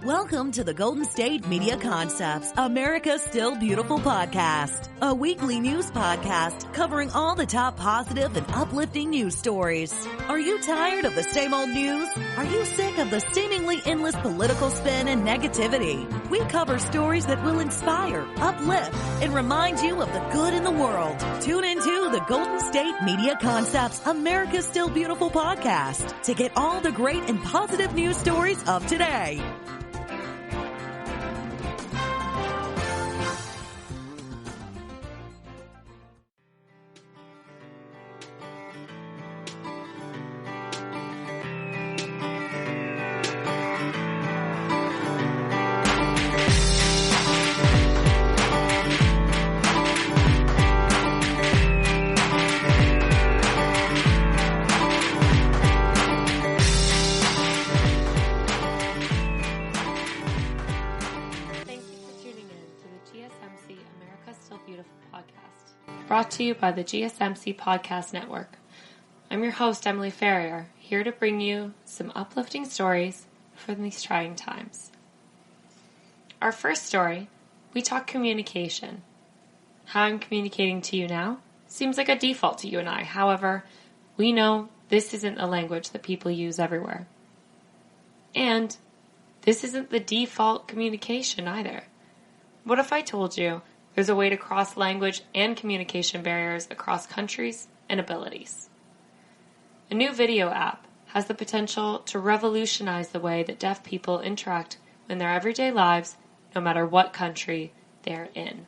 Welcome to the Golden State Media Concepts, America's Still Beautiful podcast, a weekly news podcast covering all the top positive and uplifting news stories. Are you tired of the same old news? Are you sick of the seemingly endless political spin and negativity? We cover stories that will inspire, uplift, and remind you of the good in the world. Tune into the Golden State Media Concepts, America's Still Beautiful podcast to get all the great and positive news stories of today. GSMC America's Still Beautiful podcast, brought to you by the GSMC Podcast Network. I'm your host, Emily Ferrier, here to bring you some uplifting stories for these trying times. Our first story, we talk communication. How I'm communicating to you now seems like a default to you and I. However, we know this isn't a language that people use everywhere. And this isn't the default communication either. What if I told you there's a way to cross language and communication barriers across countries and abilities? A new video app has the potential to revolutionize the way that deaf people interact in their everyday lives, no matter what country they're in.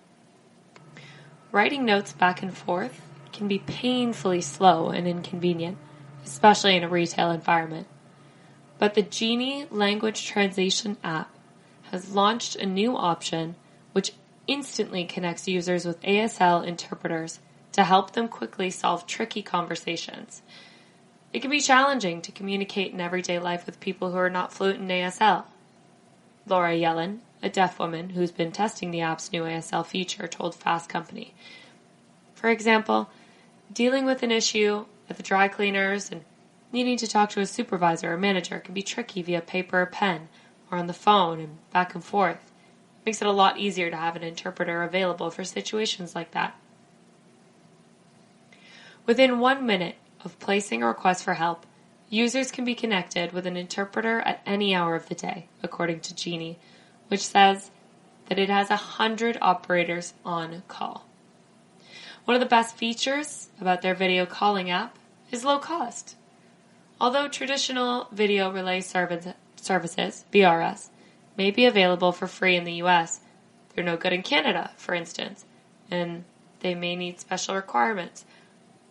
Writing notes back and forth can be painfully slow and inconvenient, especially in a retail environment. But the Genie language translation app has launched a new option which instantly connects users with ASL interpreters to help them quickly solve tricky conversations. It can be challenging to communicate in everyday life with people who are not fluent in ASL. Laura Yellen, a deaf woman who's been testing the app's new ASL feature, told Fast Company. For example, dealing with an issue at the dry cleaners and needing to talk to a supervisor or manager can be tricky via paper or pen or on the phone and back and forth. Makes it a lot easier to have an interpreter available for situations like that. Within 1 minute of placing a request for help, users can be connected with an interpreter at any hour of the day, according to Genie, which says that it has 100 operators on call. One of the best features about their video calling app is low cost. Although traditional video relay services, VRS, may be available for free in the U.S., they're no good in Canada, for instance, and they may need special requirements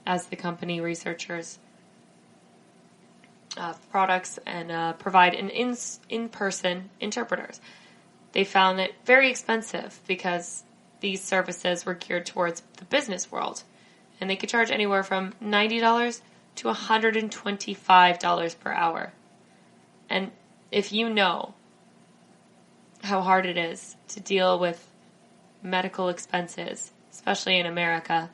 as the company researchers products and provide in-person interpreters. They found it very expensive because these services were geared towards the business world, and they could charge anywhere from $90 to $125 per hour. And if you know how hard it is to deal with medical expenses, especially in America,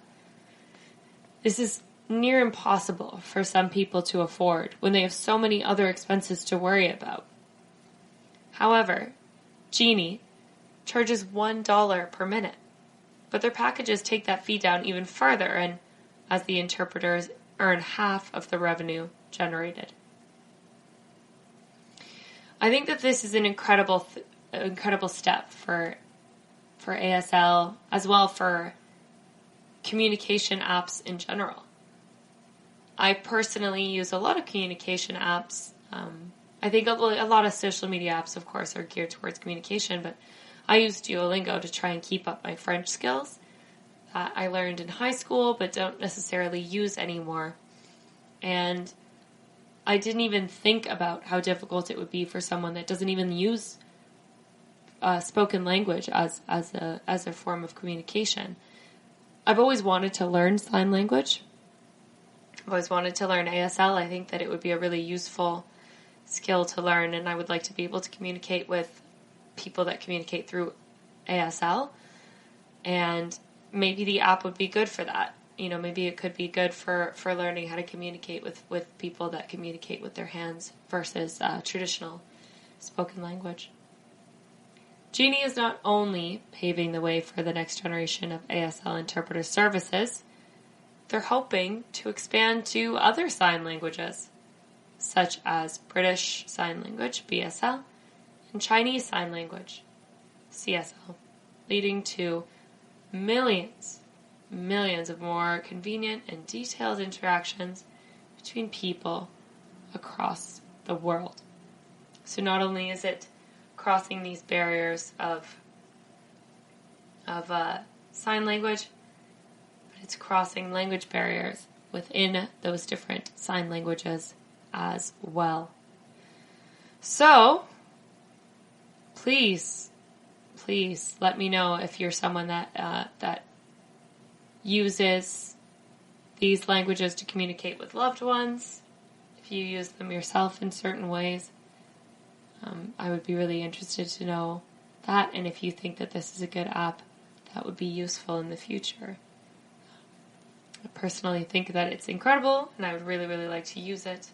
this is near impossible for some people to afford when they have so many other expenses to worry about. However, Genie charges $1 per minute, but their packages take that fee down even further, and as the interpreters earn half of the revenue generated. I think that this is an incredible step for ASL, as well for communication apps in general. I personally use a lot of communication apps. I think a lot of social media apps, of course, are geared towards communication, but I use Duolingo to try and keep up my French skills that I learned in high school but don't necessarily use anymore. And I didn't even think about how difficult it would be for someone that doesn't even use spoken language as a form of communication. I've always wanted to learn sign language. I've always wanted to learn ASL. I think that it would be a really useful skill to learn, and I would like to be able to communicate with people that communicate through ASL, and maybe the app would be good for that. You know, maybe it could be good for learning how to communicate with people that communicate with their hands versus traditional spoken language. Genie is not only paving the way for the next generation of ASL interpreter services, they're hoping to expand to other sign languages, such as British Sign Language, BSL, and Chinese Sign Language, CSL, leading to millions of more convenient and detailed interactions between people across the world. So not only is it crossing these barriers of sign language, but it's crossing language barriers within those different sign languages as well. So, please let me know if you're someone that uses these languages to communicate with loved ones, if you use them yourself in certain ways. I would be really interested to know that, and if you think that this is a good app that would be useful in the future. I personally think that it's incredible, and I would really, really like to use it.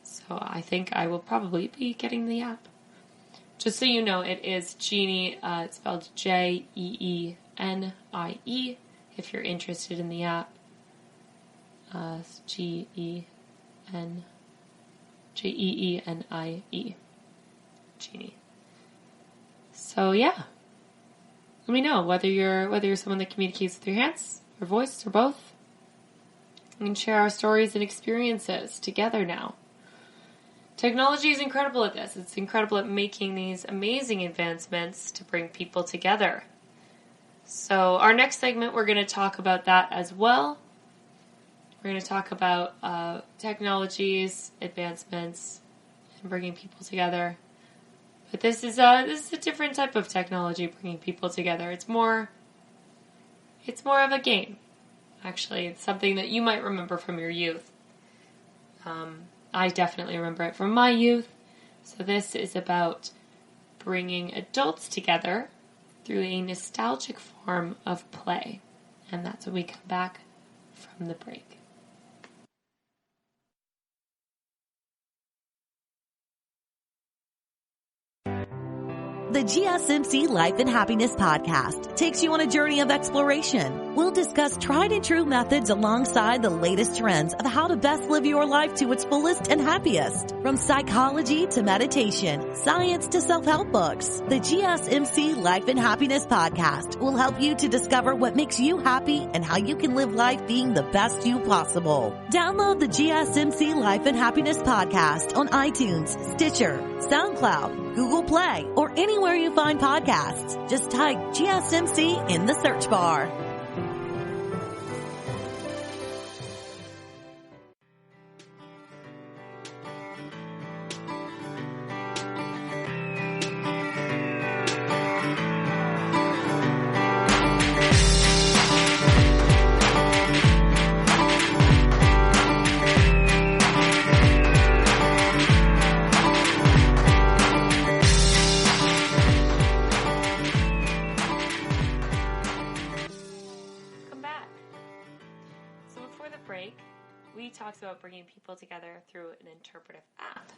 So I think I will probably be getting the app. Just so you know, it is Genie. It's spelled Jeenie. If you're interested in the app, it's Jeenie. Genie. So yeah, let me know whether you're someone that communicates with your hands, or voice, or both. We can share our stories and experiences together now. Technology is incredible at this. It's incredible at making these amazing advancements to bring people together. So our next segment, we're going to talk about that as well. We're going to talk about technologies, advancements, and bringing people together. But this is a different type of technology bringing people together. It's more of a game. Actually, it's something that you might remember from your youth. I definitely remember it from my youth. So this is about bringing adults together through a nostalgic form of play. And that's when we come back from the break. The GSMC Life and Happiness Podcast takes you on a journey of exploration. We'll discuss tried and true methods alongside the latest trends of how to best live your life to its fullest and happiest. From psychology to meditation, science to self-help books, the GSMC Life and Happiness Podcast will help you to discover what makes you happy and how you can live life being the best you possible. Download the GSMC Life and Happiness Podcast on iTunes, Stitcher, SoundCloud, Google Play, or anywhere you find podcasts. Just type GSMC in the search bar. About bringing people together through an interpretive app.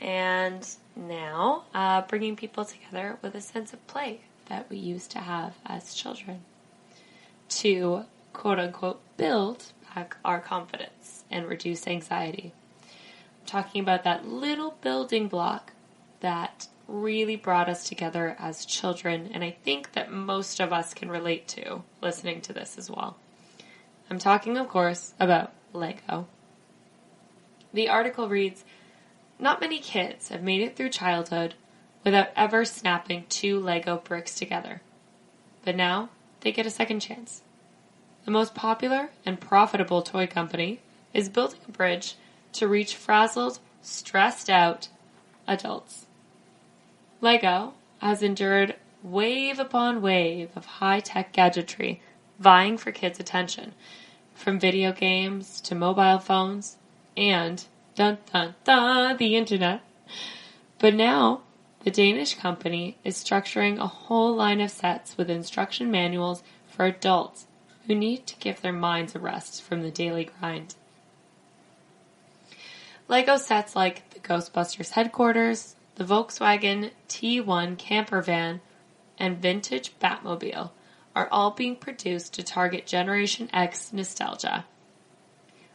And now, bringing people together with a sense of play that we used to have as children to, quote-unquote, build back our confidence and reduce anxiety. I'm talking about that little building block that really brought us together as children, and I think that most of us can relate to listening to this as well. I'm talking, of course, about Lego. The article reads, "Not many kids have made it through childhood without ever snapping 2 Lego bricks together. But now they get a second chance. The most popular and profitable toy company is building a bridge to reach frazzled, stressed out adults. Lego has endured wave upon wave of high-tech gadgetry vying for kids' attention, from video games to mobile phones and, dun dun dun, the internet. But now, the Danish company is structuring a whole line of sets with instruction manuals for adults who need to give their minds a rest from the daily grind. Lego sets like the Ghostbusters headquarters, the Volkswagen T1 camper van, and vintage Batmobile are all being produced to target Generation X nostalgia.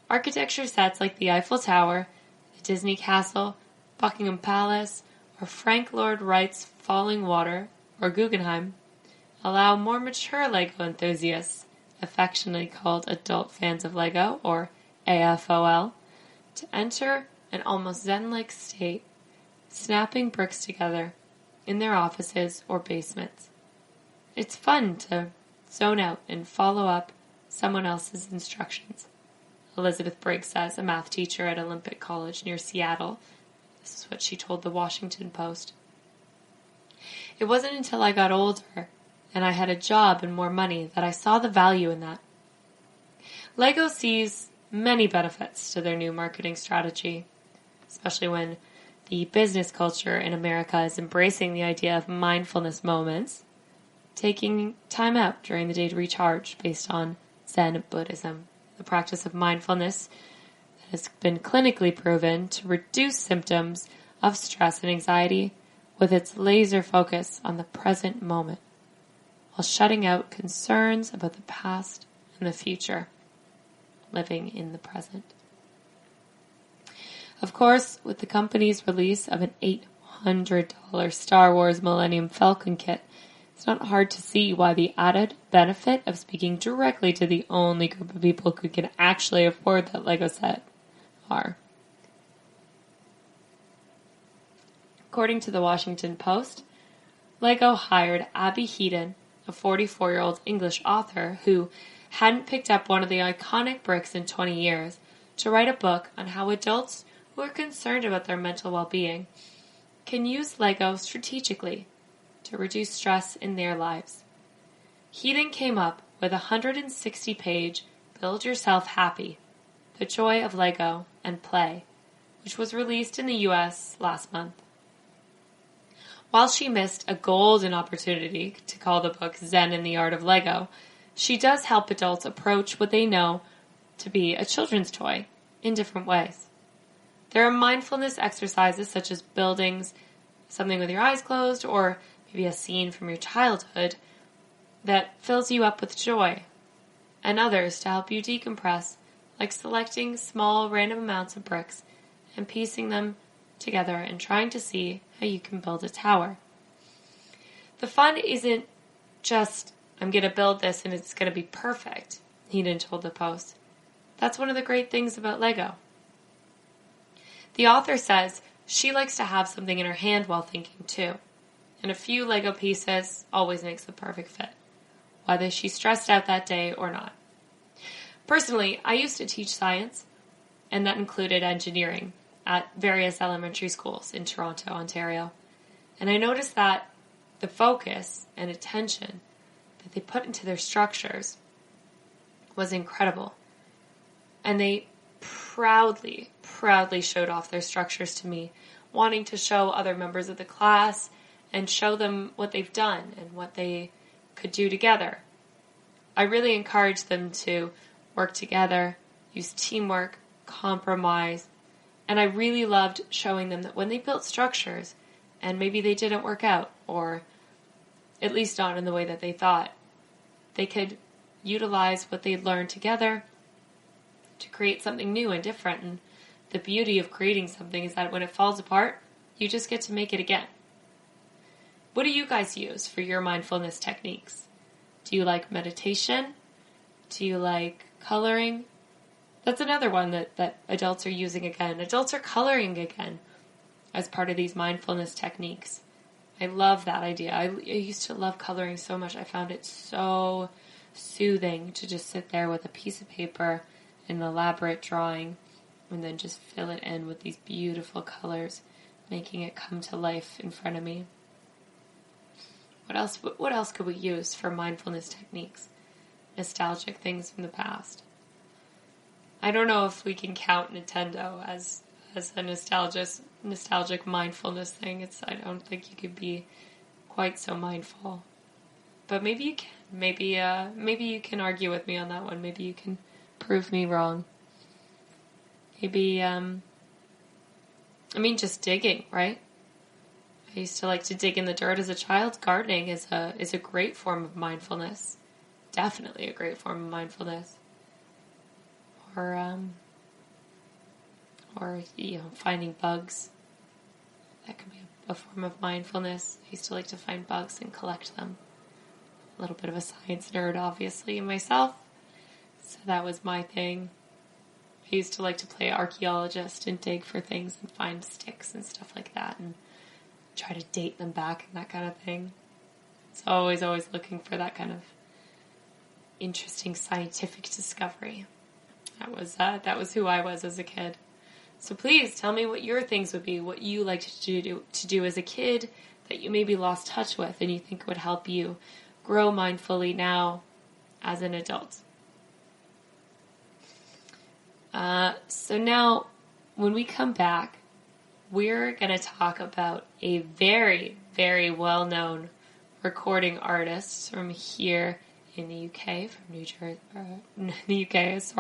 Architecture sets like the Eiffel Tower, the Disney Castle, Buckingham Palace, or Frank Lloyd Wright's Falling Water, or Guggenheim, allow more mature LEGO enthusiasts, affectionately called adult fans of LEGO, or AFOL, to enter an almost zen-like state, snapping bricks together in their offices or basements. It's fun to zone out and follow up someone else's instructions. Elizabeth Briggs says, a math teacher at Olympic College near Seattle. This is what she told the Washington Post. It wasn't until I got older and I had a job and more money that I saw the value in that. LEGO sees many benefits to their new marketing strategy, especially when the business culture in America is embracing the idea of mindfulness moments, taking time out during the day to recharge based on Zen Buddhism, the practice of mindfulness that has been clinically proven to reduce symptoms of stress and anxiety with its laser focus on the present moment, while shutting out concerns about the past and the future, living in the present. Of course, with the company's release of an $800 Star Wars Millennium Falcon kit, it's not hard to see why the added benefit of speaking directly to the only group of people who can actually afford that LEGO set are. According to the Washington Post, LEGO hired Abby Heaton, a 44-year-old English author who hadn't picked up one of the iconic bricks in 20 years, to write a book on how adults who are concerned about their mental well-being can use LEGO strategically to reduce stress in their lives. Heaton came up with a 160-page Build Yourself Happy, The Joy of LEGO and Play, which was released in the U.S. last month. While she missed a golden opportunity to call the book Zen in the Art of LEGO, she does help adults approach what they know to be a children's toy in different ways. There are mindfulness exercises such as building something with your eyes closed, or maybe a scene from your childhood that fills you up with joy, and others to help you decompress, like selecting small random amounts of bricks and piecing them together and trying to see how you can build a tower. The fun isn't just, I'm going to build this and it's going to be perfect, Heaton told the Post. That's one of the great things about LEGO. The author says she likes to have something in her hand while thinking too, and a few LEGO pieces always makes the perfect fit, whether she's stressed out that day or not. Personally, I used to teach science, and that included engineering at various elementary schools in Toronto, Ontario, and I noticed that the focus and attention that they put into their structures was incredible. And they proudly showed off their structures to me, wanting to show other members of the class and show them what they've done and what they could do together. I really encouraged them to work together, use teamwork, compromise, and I really loved showing them that when they built structures and maybe they didn't work out, or at least not in the way that they thought, they could utilize what they'd learned together to create something new and different. And the beauty of creating something is that when it falls apart, you just get to make it again. What do you guys use for your mindfulness techniques? Do you like meditation? Do you like coloring? That's another one that adults are using again. Adults are coloring again as part of these mindfulness techniques. I love that idea. I used to love coloring so much. I found it so soothing to just sit there with a piece of paper and an elaborate drawing and then just fill it in with these beautiful colors, making it come to life in front of me. What else could we use for mindfulness techniques? Nostalgic things from the past. I don't know if we can count Nintendo as a nostalgic mindfulness thing. I don't think you could be quite so mindful. But maybe you can. Maybe you can argue with me on that one. Maybe you can prove me wrong. Maybe, just digging, right? I used to like to dig in the dirt as a child. Gardening is a great form of mindfulness. Definitely a great form of mindfulness. Or finding bugs. That can be a form of mindfulness. I used to like to find bugs and collect them. A little bit of a science nerd, obviously, myself. So that was my thing. I used to like to play archaeologist and dig for things and find sticks and stuff like that and try to date them back and that kind of thing. So always looking for that kind of interesting scientific discovery. That was who I was as a kid. So please tell me what your things would be, what you liked to do as a kid that you maybe lost touch with and you think would help you grow mindfully now as an adult. So now, when we come back, we're going to talk about a very, very well-known recording artist from here in the UK, from New Jersey, in the US,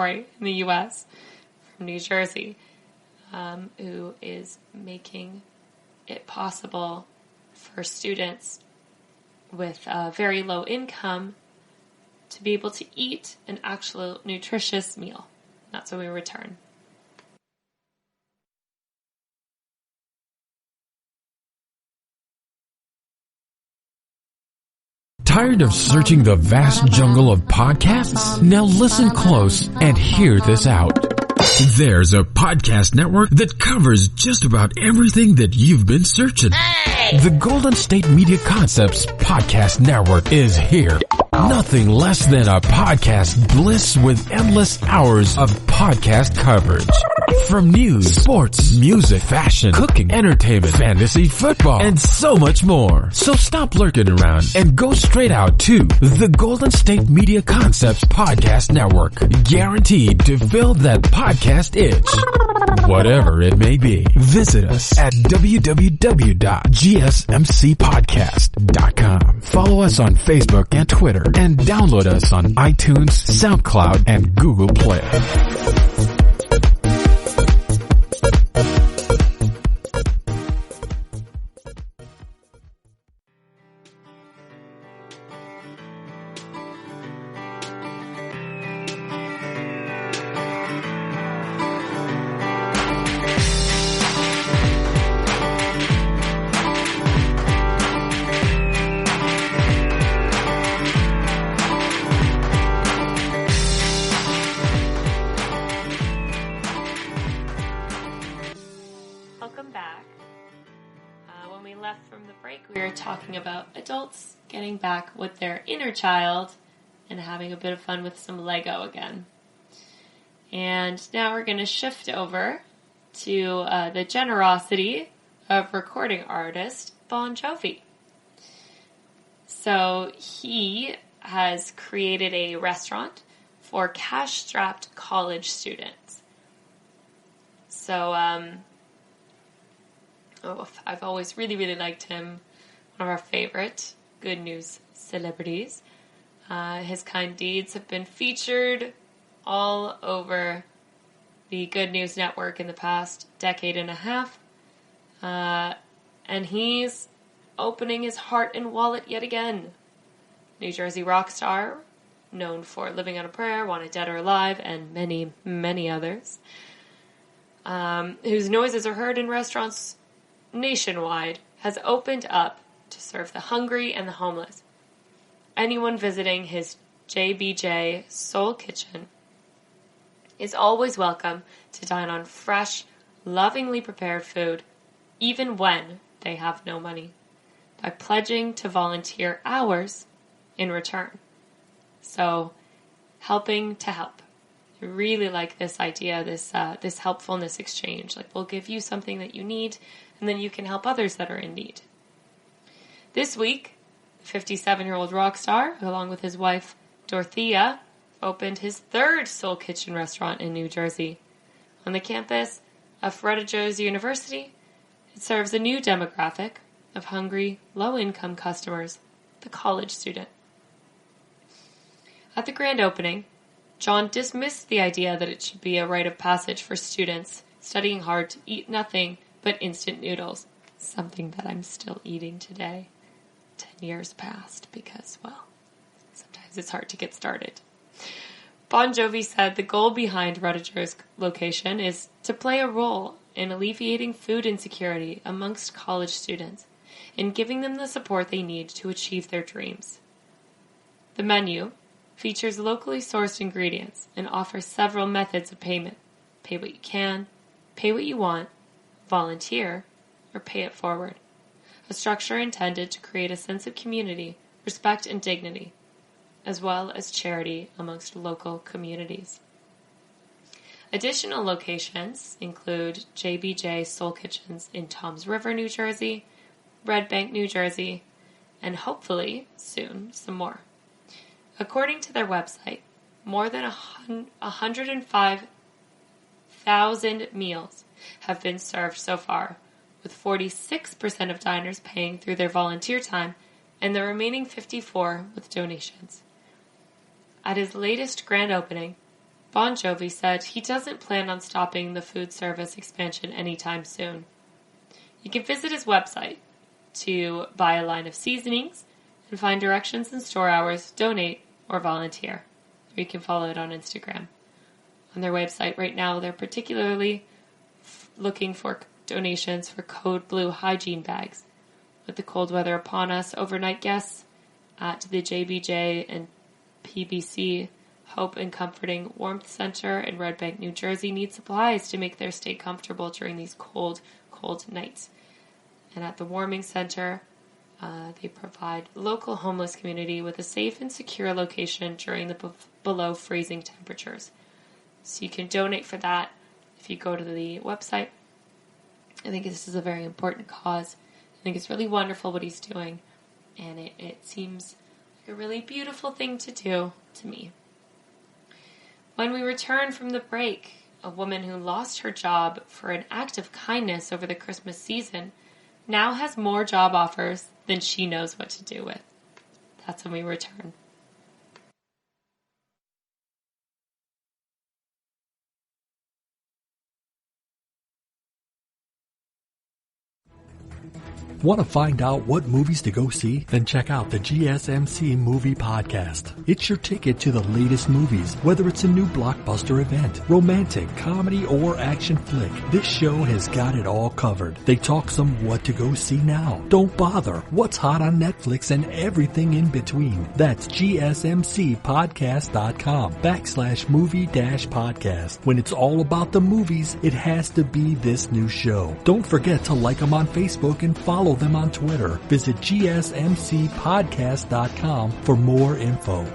from New Jersey, who is making it possible for students with a very low income to be able to eat an actual nutritious meal. That's when we return. Tired of searching the vast jungle of podcasts? Now listen close and hear this out. There's a podcast network that covers just about everything that you've been searching. Hey! The Golden State Media Concepts Podcast Network is here. Nothing less than a podcast bliss with endless hours of podcast coverage. From news, sports, music, fashion, cooking, entertainment, fantasy, football, and so much more. So stop lurking around and go straight out to the Golden State Media Concepts Podcast Network. Guaranteed to fill that podcast itch. Whatever it may be. Visit us at www.gsmcpodcast.com. Follow us on Facebook and Twitter and download us on iTunes, SoundCloud, and Google Play. Welcome back. When we left from the break, we were talking about adults getting back with their inner child and having a bit of fun with some Lego again. And now we're going to shift over to the generosity of recording artist Bon Jovi. So he has created a restaurant for cash-strapped college students. So, I've always really, really liked him. One of our favorite good news celebrities. His kind deeds have been featured all over the Good News Network in the past decade and a half. And he's opening his heart and wallet yet again. New Jersey rock star, known for Living on a Prayer, Wanted Dead or Alive, and many, many others, whose noises are heard in restaurants nationwide, has opened up to serve the hungry and the homeless. Anyone visiting his JBJ Soul Kitchen is always welcome to dine on fresh, lovingly prepared food, even when they have no money, by pledging to volunteer hours in return. So, helping to help. I really like this idea, this helpfulness exchange. Like, we'll give you something that you need, and then you can help others that are in need. This week, the 57-year-old rock star, along with his wife, Dorothea, opened his third Soul Kitchen restaurant in New Jersey. On the campus of Fred Joe's University, it serves a new demographic of hungry, low-income customers, the college student. At the grand opening, John dismissed the idea that it should be a rite of passage for students studying hard to eat nothing but instant noodles. something that I'm still eating today, 10 years past, because, well, sometimes it's hard to get started. Bon Jovi said the goal behind Rutgers' location is to play a role in alleviating food insecurity amongst college students and giving them the support they need to achieve their dreams. The menu features locally sourced ingredients and offers several methods of payment. Pay what you can, pay what you want, volunteer, or pay it forward. A structure intended to create a sense of community, respect, and dignity, as well as charity amongst local communities. Additional locations include JBJ Soul Kitchens in Toms River, New Jersey, Red Bank, New Jersey, and hopefully, soon, some more. According to their website, more than 105,000 meals have been served so far, with 46% of diners paying through their volunteer time and the remaining 54% with donations. At his latest grand opening, Bon Jovi said he doesn't plan on stopping the food service expansion anytime soon. You can visit his website to buy a line of seasonings and find directions and store hours, donate, or volunteer. Or you can follow it on Instagram. On their website right now, they're particularly looking for donations for Code Blue hygiene bags. With the cold weather upon us, overnight guests at the JBJ and PBC Hope and Comforting Warmth Center in Red Bank, New Jersey need supplies to make their stay comfortable during these cold, cold nights. And at the Warming Center, they provide local homeless community with a safe and secure location during the below freezing temperatures. So you can donate for that if you go to the website. I think this is a very important cause. I think it's really wonderful what he's doing, and it seems like a really beautiful thing to do to me. When we return from the break, a woman who lost her job for an act of kindness over the Christmas season now has more job offers than she knows what to do with. That's when we return. Want to find out what movies to go see? Then check out the GSMC Movie Podcast. It's your ticket to the latest movies, whether it's a new blockbuster event, romantic, comedy, or action flick. This show has got it all covered. They talk some what to go see now, don't bother, what's hot on Netflix, and everything in between. That's gsmcpodcast.com/movie-podcast. When it's all about the movies, it has to be this new show. Don't forget to like them on Facebook and follow them on Twitter. Visit gsmcpodcast.com for more info.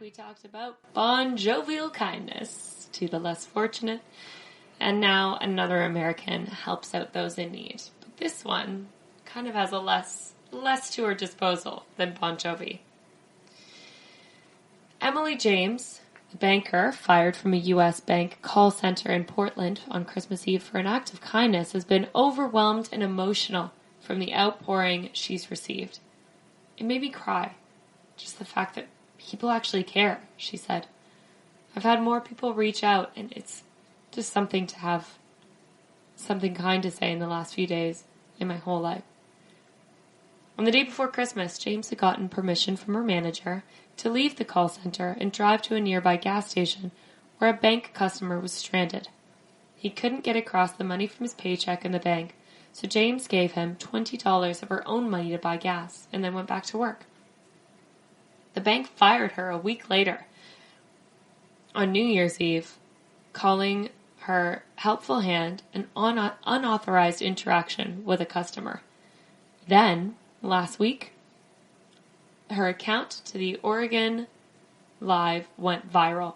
We talked about bon jovial kindness to the less fortunate, and now another American helps out those in need. But this one kind of has a less to her disposal than Bon Jovi. Emily James, a banker fired from a U.S. bank call center in Portland on Christmas Eve for an act of kindness, has been overwhelmed and emotional from the outpouring she's received. It made me cry. Just the fact that people actually care, she said. I've had more people reach out, and it's just something to have something kind to say in the last few days in my whole life. On the day before Christmas, James had gotten permission from her manager to leave the call center and drive to a nearby gas station where a bank customer was stranded. He couldn't get across the money from his paycheck in the bank, so James gave him $20 of her own money to buy gas and then went back to work. The bank fired her a week later on New Year's Eve, calling her helpful hand an unauthorized interaction with a customer. Then, last week, her account to the Oregon live went viral.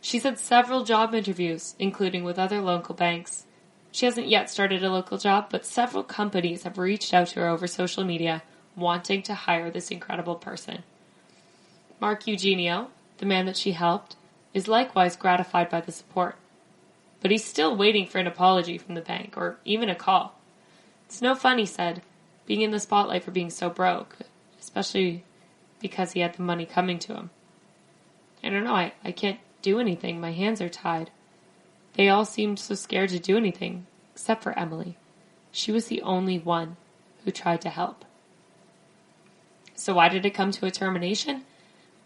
She's had several job interviews, including with other local banks. She hasn't yet started a local job, but several companies have reached out to her over social media wanting to hire this incredible person. Mark Eugenio, the man that she helped, is likewise gratified by the support. But he's still waiting for an apology from the bank, or even a call. It's no fun, he said, being in the spotlight for being so broke, especially because he had the money coming to him. I don't know, I can't do anything. My hands are tied. They all seemed so scared to do anything, except for Emily. She was the only one who tried to help. So why did it come to a termination?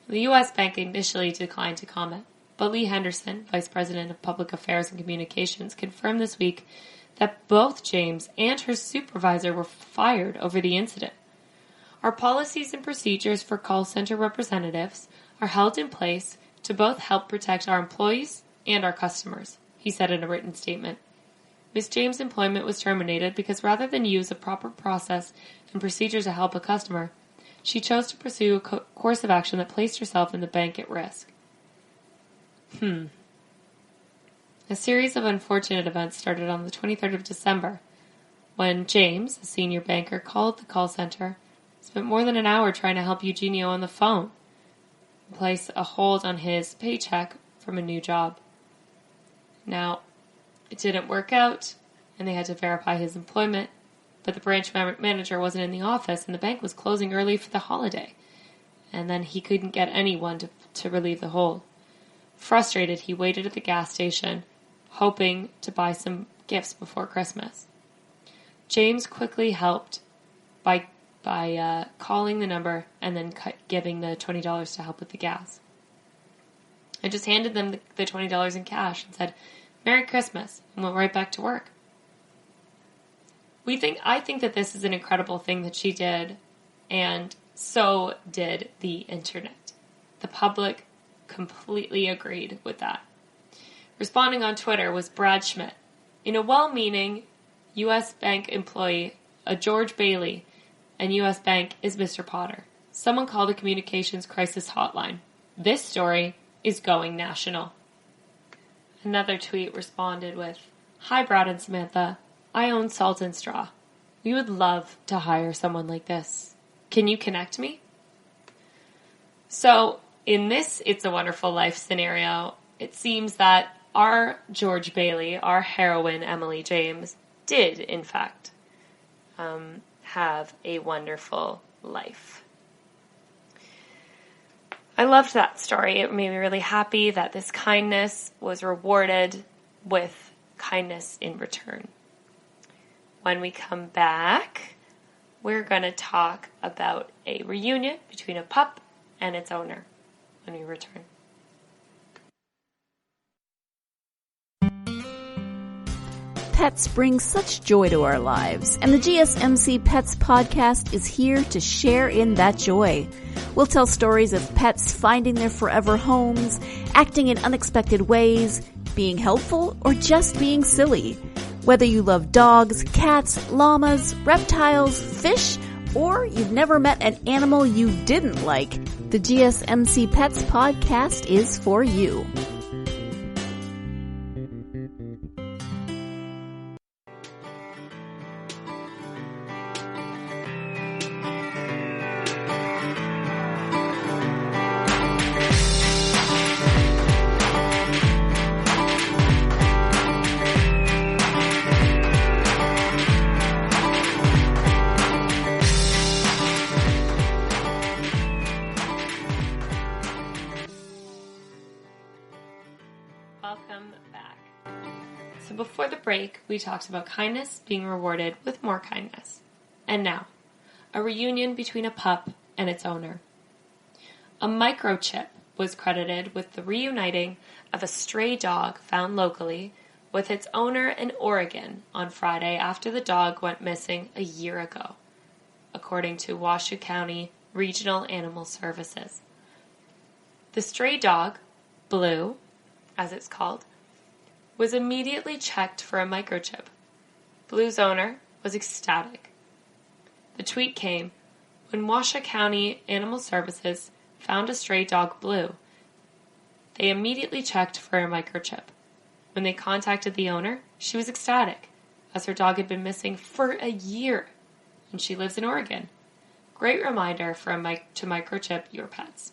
The U.S. Bank initially declined to comment, but Lee Henderson, Vice President of Public Affairs and Communications, confirmed this week that both James and her supervisor were fired over the incident. Our policies and procedures for call center representatives are held in place to both help protect our employees and our customers, he said in a written statement. Ms. James' employment was terminated because rather than use a proper process and procedure to help a customer, she chose to pursue a course of action that placed herself and the bank at risk. A series of unfortunate events started on the 23rd of December, when James, a senior banker, called the call center, spent more than an hour trying to help Eugenio on the phone, and place a hold on his paycheck from a new job. Now, it didn't work out, and they had to verify his employment, but the branch manager wasn't in the office, and the bank was closing early for the holiday, and then he couldn't get anyone to relieve the hold. Frustrated, he waited at the gas station, hoping to buy some gifts before Christmas. James quickly helped by calling the number and then giving the $20 to help with the gas. I just handed them the $20 in cash and said, "Merry Christmas," and went right back to work. I think that this is an incredible thing that she did, and so did the internet. The public completely agreed with that. Responding on Twitter was Brad Schmidt. In a well-meaning U.S. Bank employee, a George Bailey, and U.S. Bank is Mr. Potter. Someone called the communications crisis hotline. This story is going national. Another tweet responded with, "Hi Brad and Samantha, I own Salt and Straw. We would love to hire someone like this. Can you connect me?" So, in this It's a Wonderful Life scenario, it seems that our George Bailey, our heroine Emily James, did, in fact, have a wonderful life. I loved that story. It made me really happy that this kindness was rewarded with kindness in return. When we come back, we're going to talk about a reunion between a pup and its owner when we return. Pets bring such joy to our lives, and the GSMC Pets podcast is here to share in that joy. We'll tell stories of pets finding their forever homes, acting in unexpected ways, being helpful, or just being silly. Whether you love dogs, cats, llamas, reptiles, fish, or you've never met an animal you didn't like, the GSMC Pets podcast is for you. Welcome back. So before the break, we talked about kindness being rewarded with more kindness. And now, a reunion between a pup and its owner. A microchip was credited with the reuniting of a stray dog found locally with its owner in Oregon on Friday after the dog went missing a year ago, according to Washoe County Regional Animal Services. The stray dog, Blue, as it's called, was immediately checked for a microchip. Blue's owner was ecstatic. The tweet came when Washoe County Animal Services found a stray dog, Blue, They immediately checked for a microchip. When they contacted the owner, she was ecstatic, as her dog had been missing for a year, and she lives in Oregon. Great reminder to microchip your pets.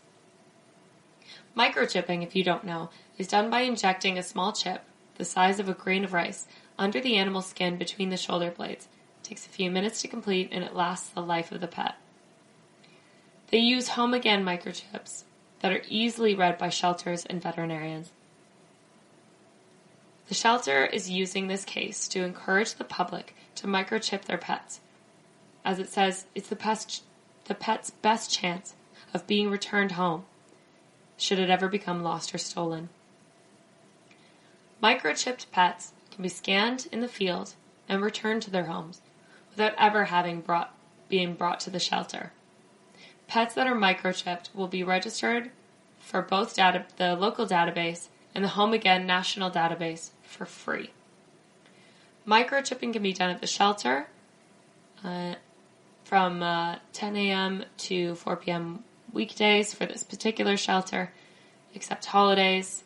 Microchipping, if you don't know, is done by injecting a small chip, the size of a grain of rice, under the animal's skin between the shoulder blades. It takes a few minutes to complete, and it lasts the life of the pet. They use home again microchips that are easily read by shelters and veterinarians. The shelter is using this case to encourage the public to microchip their pets. As it says, it's the pet's best chance of being returned home, should it ever become lost or stolen. Microchipped pets can be scanned in the field and returned to their homes without ever being brought to the shelter. Pets that are microchipped will be registered for both the local database and the Home Again national database for free. Microchipping can be done at the shelter from 10 a.m. to 4 p.m. weekdays for this particular shelter, except holidays.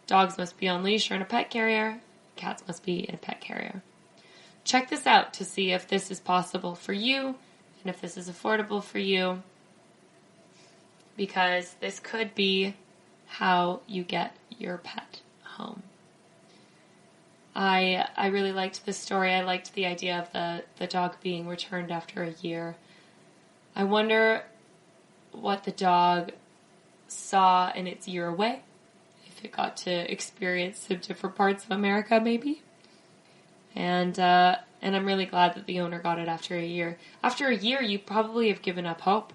Dogs must be on leash or in a pet carrier. Cats must be in a pet carrier. Check this out to see if this is possible for you and if this is affordable for you, because this could be how you get your pet home. I really liked this story. I liked the idea of the dog being returned after a year. I wonder what the dog saw in its year away, if it got to experience some different parts of America maybe. And I'm really glad that the owner got it after a year. After a year, you probably have given up hope,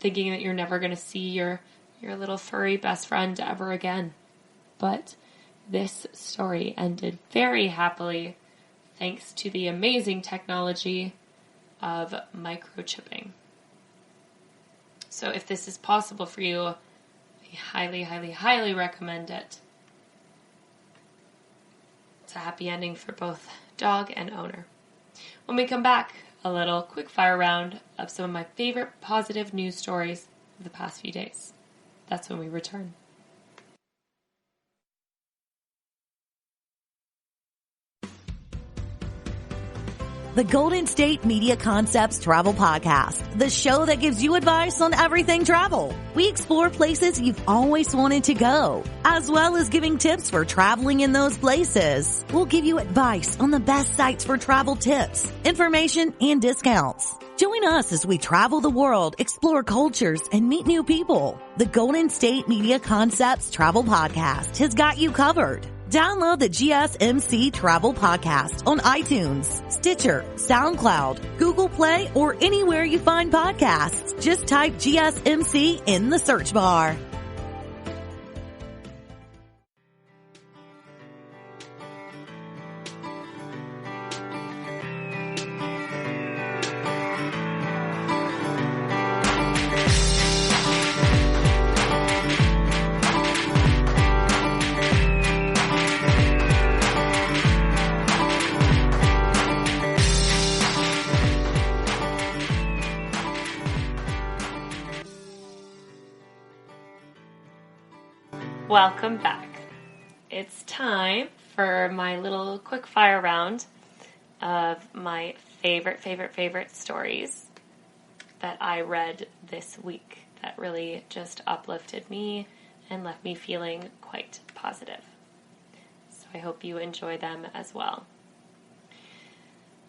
thinking that you're never going to see your little furry best friend ever again. But this story ended very happily thanks to the amazing technology of microchipping. So if this is possible for you, I highly, highly, highly recommend it. It's a happy ending for both dog and owner. When we come back, a little quick fire round of some of my favorite positive news stories of the past few days. That's when we return. The Golden State Media Concepts Travel Podcast, the show that gives you advice on everything travel. We explore places you've always wanted to go, as well as giving tips for traveling in those places. We'll give you advice on the best sites for travel tips, information, and discounts. Join us as we travel the world, explore cultures, and meet new people. The Golden State Media Concepts Travel Podcast has got you covered. Download the GSMC Travel Podcast on iTunes, Stitcher, SoundCloud, Google Play, or anywhere you find podcasts. Just type GSMC in the search bar. Welcome back. It's time for my little quick fire round of my favorite stories that I read this week that really just uplifted me and left me feeling quite positive. So I hope you enjoy them as well.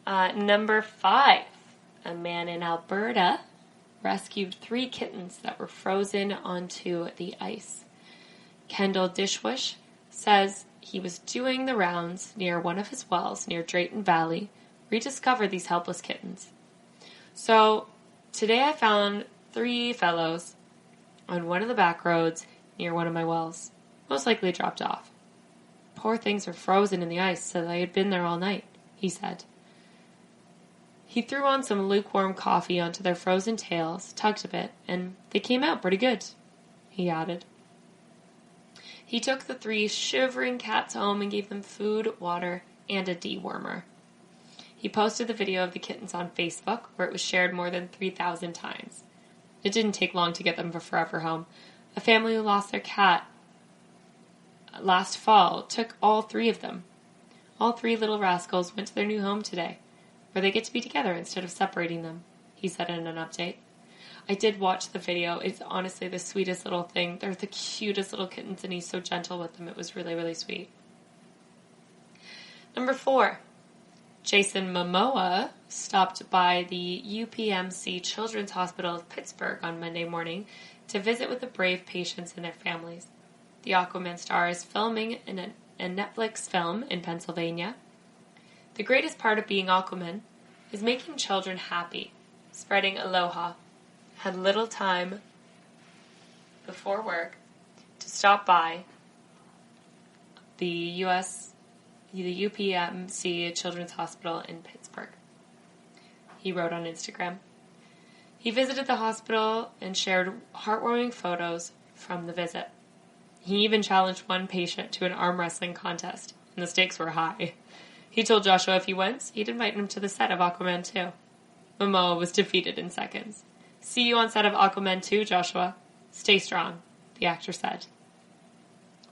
Number 5, a man in Alberta rescued 3 kittens that were frozen onto the ice. Kendall Dishwish says he was doing the rounds near one of his wells near Drayton Valley, where he discovered these helpless kittens. So today I found 3 fellows on one of the back roads near one of my wells, most likely dropped off. Poor things were frozen in the ice, so they had been there all night, he said. He threw on some lukewarm coffee onto their frozen tails, tugged a bit, and they came out pretty good, he added. He took the 3 shivering cats home and gave them food, water, and a dewormer. He posted the video of the kittens on Facebook, where it was shared more than 3,000 times. It didn't take long to get them a forever home. A family who lost their cat last fall took all 3 of them. All 3 little rascals went to their new home today, where they get to be together instead of separating them, he said in an update. I did watch the video. It's honestly the sweetest little thing. They're the cutest little kittens, and he's so gentle with them. It was really, really sweet. Number 4. Jason Momoa stopped by the UPMC Children's Hospital of Pittsburgh on Monday morning to visit with the brave patients and their families. The Aquaman star is filming in a Netflix film in Pennsylvania. The greatest part of being Aquaman is making children happy, spreading aloha. Had little time before work to stop by the UPMC Children's Hospital in Pittsburgh. He wrote on Instagram. He visited the hospital and shared heartwarming photos from the visit. He even challenged one patient to an arm wrestling contest, and the stakes were high. He told Joshua if he wins, he'd invite him to the set of Aquaman 2. Momoa was defeated in seconds. See you on set of Aquaman 2, Joshua. Stay strong, the actor said.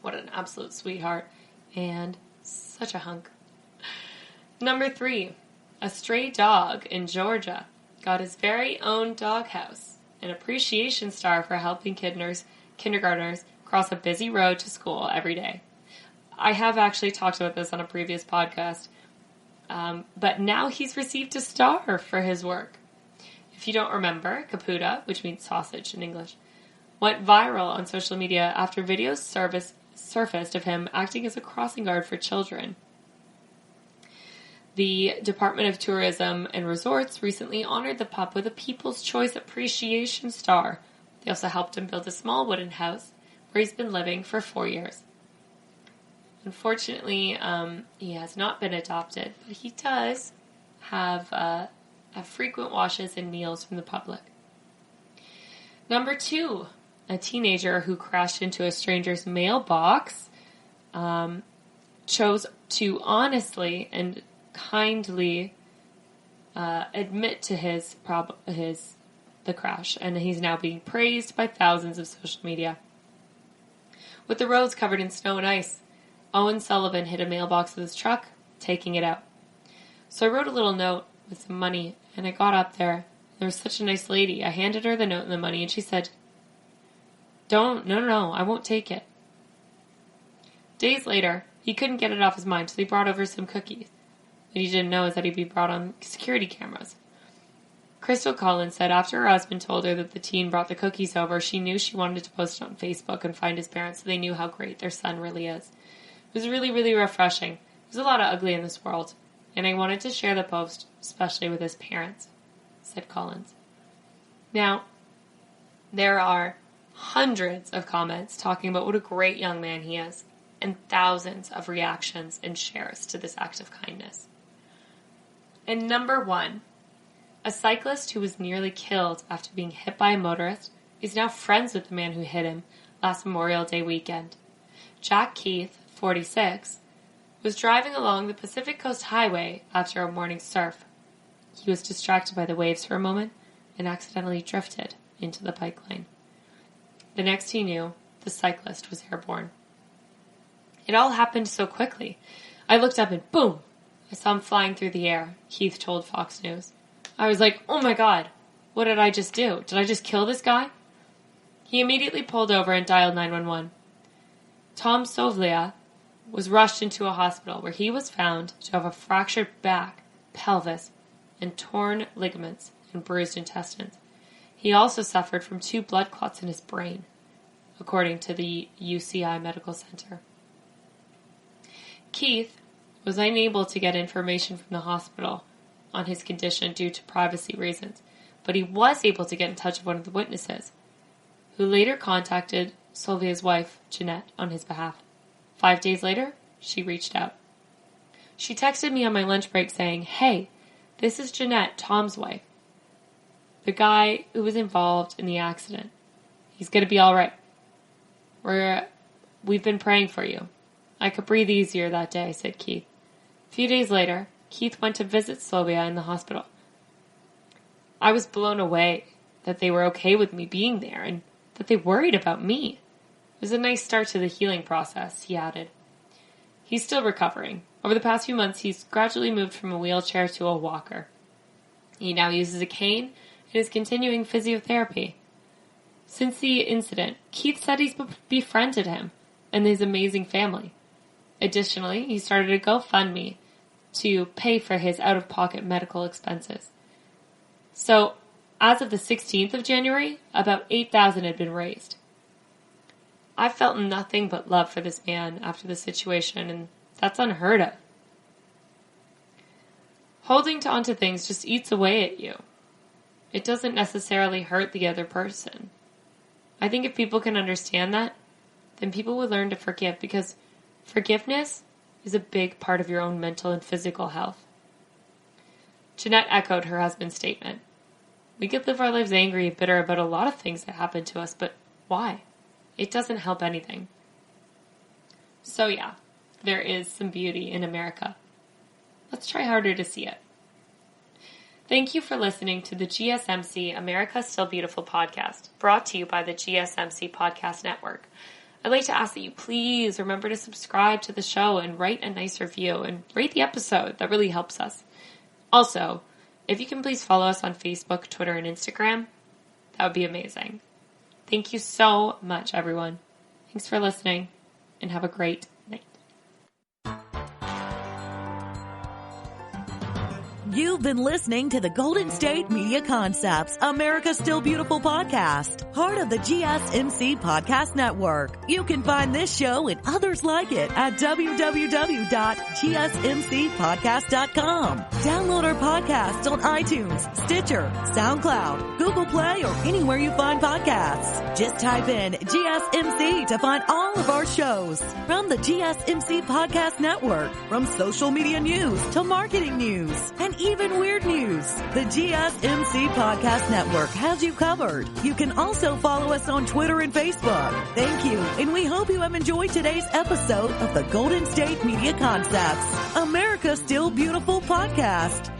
What an absolute sweetheart, and such a hunk. Number 3. A stray dog in Georgia got his very own doghouse, an appreciation star for helping kindergartners cross a busy road to school every day. I have actually talked about this on a previous podcast, but now he's received a star for his work. If you don't remember, Caputa, which means sausage in English, went viral on social media after videos surfaced of him acting as a crossing guard for children. The Department of Tourism and Resorts recently honored the pup with a People's Choice Appreciation Star. They also helped him build a small wooden house where he's been living for 4 years. Unfortunately, he has not been adopted, but he does have frequent washes and meals from the public. Number 2, a teenager who crashed into a stranger's mailbox chose to honestly and kindly admit to the crash, and he's now being praised by thousands of social media. With the roads covered in snow and ice, Owen Sullivan hit a mailbox with his truck, taking it out. So I wrote a little note with some money, and I got up there. There was such a nice lady. I handed her the note and the money, and she said, no, I won't take it. Days later, he couldn't get it off his mind, so he brought over some cookies. What he didn't know is that he'd be brought on security cameras. Crystal Collins said after her husband told her that the teen brought the cookies over, she knew she wanted to post it on Facebook and find his parents so they knew how great their son really is. It was really, really refreshing. There's a lot of ugly in this world, and I wanted to share the post, especially with his parents, said Collins. Now, there are hundreds of comments talking about what a great young man he is, and thousands of reactions and shares to this act of kindness. And number 1, a cyclist who was nearly killed after being hit by a motorist is now friends with the man who hit him last Memorial Day weekend. Jack Keith, 46, was driving along the Pacific Coast Highway after a morning surf. He was distracted by the waves for a moment and accidentally drifted into the bike lane. The next he knew, the cyclist was airborne. It all happened so quickly. I looked up and boom! I saw him flying through the air, Keith told Fox News. I was like, oh my God, what did I just do? Did I just kill this guy? He immediately pulled over and dialed 911. Tom Sovlia was rushed into a hospital where he was found to have a fractured back, pelvis, and torn ligaments and bruised intestines. He also suffered from 2 blood clots in his brain, according to the UCI Medical Center. Keith was unable to get information from the hospital on his condition due to privacy reasons, but he was able to get in touch with one of the witnesses, who later contacted Sylvia's wife, Jeanette, on his behalf. 5 days later, she reached out. She texted me on my lunch break saying, hey, this is Jeanette, Tom's wife, the guy who was involved in the accident. He's going to be all right. We've been praying for you. I could breathe easier that day, said Keith. A few days later, Keith went to visit Sylvia in the hospital. I was blown away that they were okay with me being there, and that they worried about me. It was a nice start to the healing process, he added. He's still recovering. Over the past few months, he's gradually moved from a wheelchair to a walker. He now uses a cane and is continuing physiotherapy. Since the incident, Keith said he's befriended him and his amazing family. Additionally, he started a GoFundMe to pay for his out-of-pocket medical expenses. So, as of the 16th of January, about $8,000 had been raised. I felt nothing but love for this man after the situation, and that's unheard of. Holding on to things just eats away at you. It doesn't necessarily hurt the other person. I think if people can understand that, then people will learn to forgive, because forgiveness is a big part of your own mental and physical health. Jeanette echoed her husband's statement. We could live our lives angry and bitter about a lot of things that happen to us, but why? It doesn't help anything. So yeah, there is some beauty in America. Let's try harder to see it. Thank you for listening to the GSMC America Still Beautiful podcast, brought to you by the GSMC Podcast Network. I'd like to ask that you please remember to subscribe to the show and write a nice review and rate the episode. That really helps us. Also, if you can please follow us on Facebook, Twitter, and Instagram, that would be amazing. Thank you so much, everyone. Thanks for listening, and have a great night. You've been listening to the Golden State Media Concepts America Still Beautiful podcast, part of the GSMC Podcast Network. You can find this show and others like it at www.gsmcpodcast.com. Download our podcasts on iTunes, Stitcher, SoundCloud, Google Play, or anywhere you find podcasts. Just type in GSMC to find all of our shows. From the GSMC Podcast Network, from social media news to marketing news, and even weird news, the GSMC Podcast Network has you covered. You can also follow us on Twitter and Facebook. Thank you, and we hope you have enjoyed today's episode of the Golden State Media Concepts America Still Beautiful podcast.